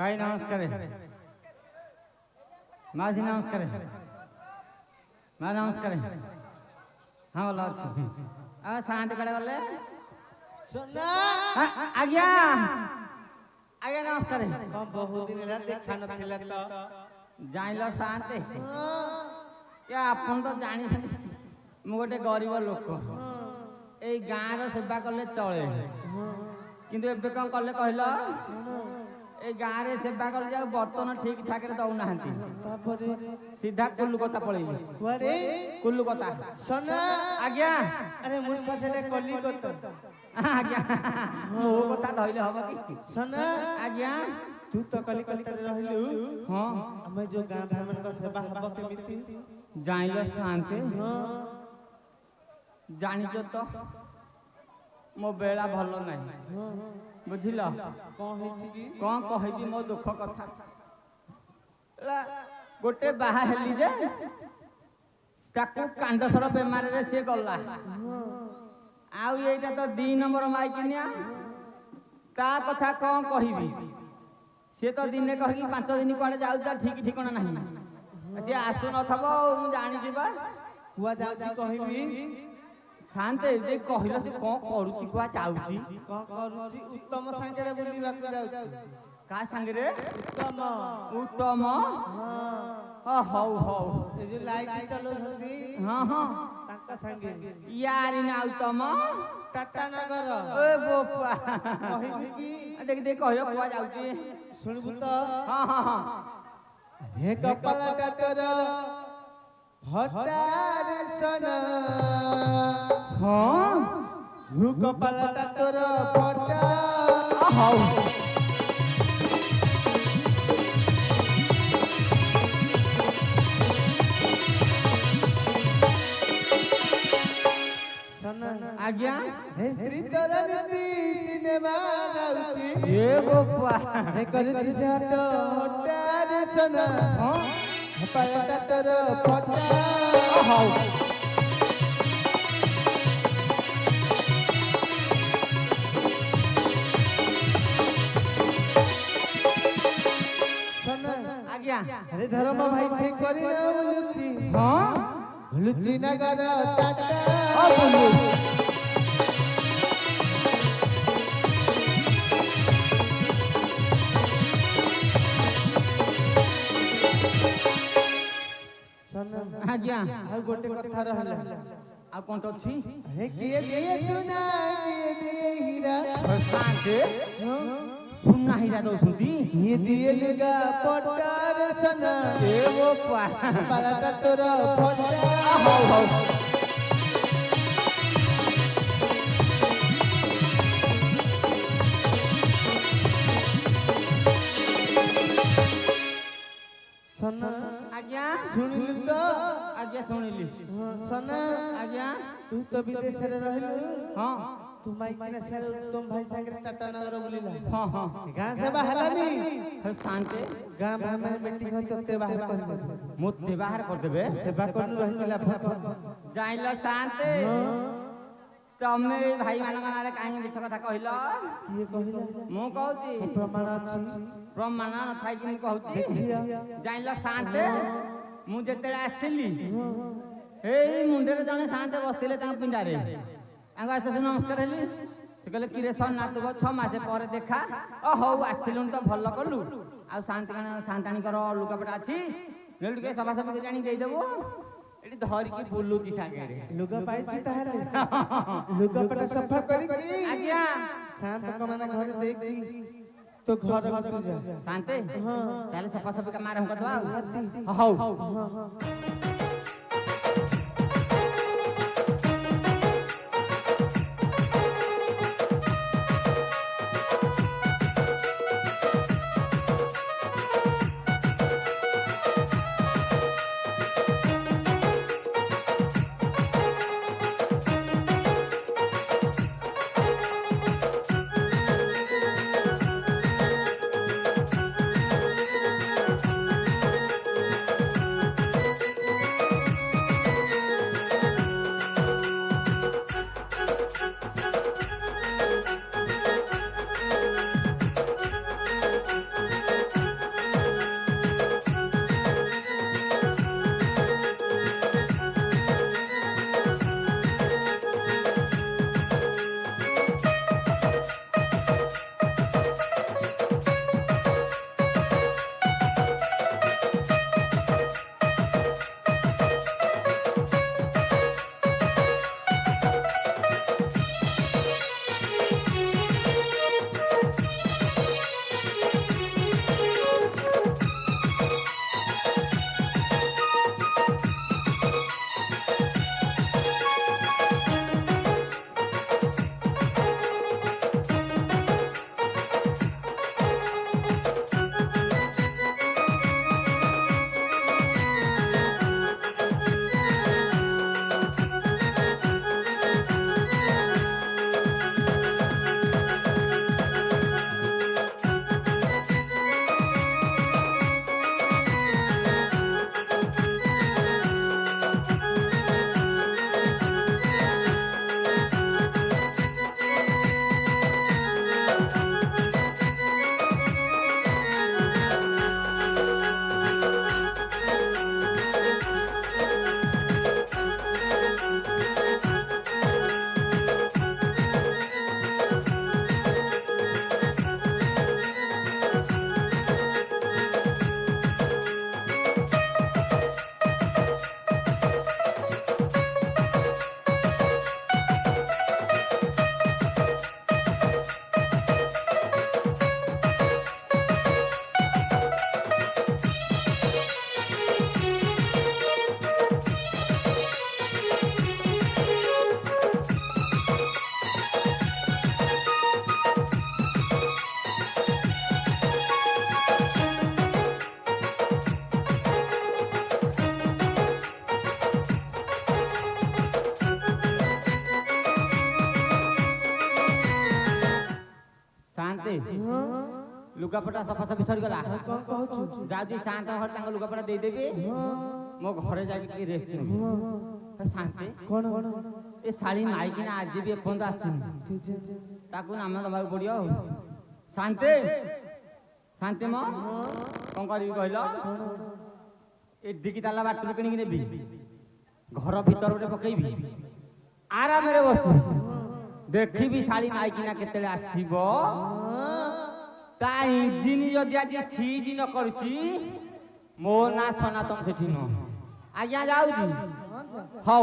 भाई नमस्कार मासी नमस्कार माँ नमस्कार हाँ भल अच्छी शांत कड़े गले आज्ञा आज्ञा नमस्कार बहुत दिन देखा नथिला तो जाइल शांत या आपन तो जानी मु गोटे गरीब लोक ए गाँव सेवा कले चले किंतु एबे कौन कले कहल ए गाँव रे सेवा कले जाऊ बर्तन ठीक ठाक रे दउ नाहंती सीधा कुल्लुकता पळेइली कुआरे कुल्लुकता सोना आज्ञा अरे मुर्खा सेटा कलिकता आज्ञा मो कथा धइले हबो कि सोना आज्ञा तू तो कलिकता रे रहलु हां हमें जो गांव भामन को सेवा हबो केमिति जाइल शांति जानिजो तो मो बेला भल नहीं बुझिल कौन कहबी मो दुख कथा गोटे बाहा हेली जे ताकू कांडसर बेमार रे से गला आउ एटा तो 2 नंबर माइकिनिया ता कथा कौन कहबी से तो दिने कहि 5 दिन कोड़े जाउ ता ठीक ठिकाना नहीं से आसु न थबो मु जानि जिबा हुआ जाउची कहबी शांते जे कहिलो से कोन करूची कुआ जाउची कोन करूची उत्तम संगे बुलिबा को जाउची का संगे रे उत्तम उत्तम हां हौ हौ ए जो लाइट चलो जल्दी हां हां ताका संगे यारी ना उत्तम टाटा नगर ए बोपा कहबी की देख देख कहिलो कुआ जाउची सुनबु तो हां हां हां हे कपालटा तोर हटार सना हां हु कपालटा तोर फटा हौ सना आज्ञा हे स्त्री तोर नीति सिनेमा जाउची ए बोपा हे करती से हटार सना हां कपालटा तोर फटा हौ आज्ञा अरे धर्म भाई से करी ना लुची हां लुची नगर टाटा बोलू सना आज्ञा आ गोटे कथा रहला आ कोन तो छी हे किए दिए सुना किए दिए हीरा शांते सुनना हीरा दो सुनती किए दिए लुगा पटार सना ए वो पा पालाटा तोर फटा हौ हौ सना आज्ञा सुनिलु तो आज्ञा सुनिली सना आज्ञा तू तो विदेश रे रहलु हां तू माइकने से तुम भाई संगे टाटा नगर बुलिला हां हां गां से बहलानी हे शांते गां भाई में मीटिंग हो तते बाहर कर मुते बाहर कर देबे सेवा करनु रहिला फट जाइलो शांते तमे भाई मानक नारे काहे मिछ कथा कहिलो किए कहिला मु कहूची प्रमाण अछि प्रमाण न थाई कि मु कहूची जाइलो शांते मु जेतेले आसिली हेई मुंडे रे जने शांते बसतिले ता पिंडारे आंगा आसे नमस्कार हेली कहले कि रे सन्ना तू 6 मासे पर देखा ओ हौ आसिलुन तो भल कलु आ शांताणी कर लुकापटा अछि नेलु के सभा सभा जानी देई देबो एटी धरि की बुलुती सागे रे लुगा पाइछि ताहले लुगा पटा सफा करी आज्ञा शांत को माने घर देख तो घर को जा शांते ताले सफा सफा का मार हम करदवा हौ शांते लुगापटा सफासफी सरीगला कौन कहछु जाउदी शांत घर तांग लुगापटा दे देबे मो घरे जाके रेस्ट शांते कौन ए शाली माइकी ना आज भी एपंद आसिन ताकू नाम दबाक पड़ियो शांते शांते मो कौन करी कहलो ए डिकी ताला बाटरू किनी नेबी घर भीतर गोटे पकेबी आराम रे बस देखिबी शाली माइकी ना केतेले आसीबो ता इंजिन जदि आज सीज न करची मो ना सनातन सेठी न आज्ञा जाउजी हौ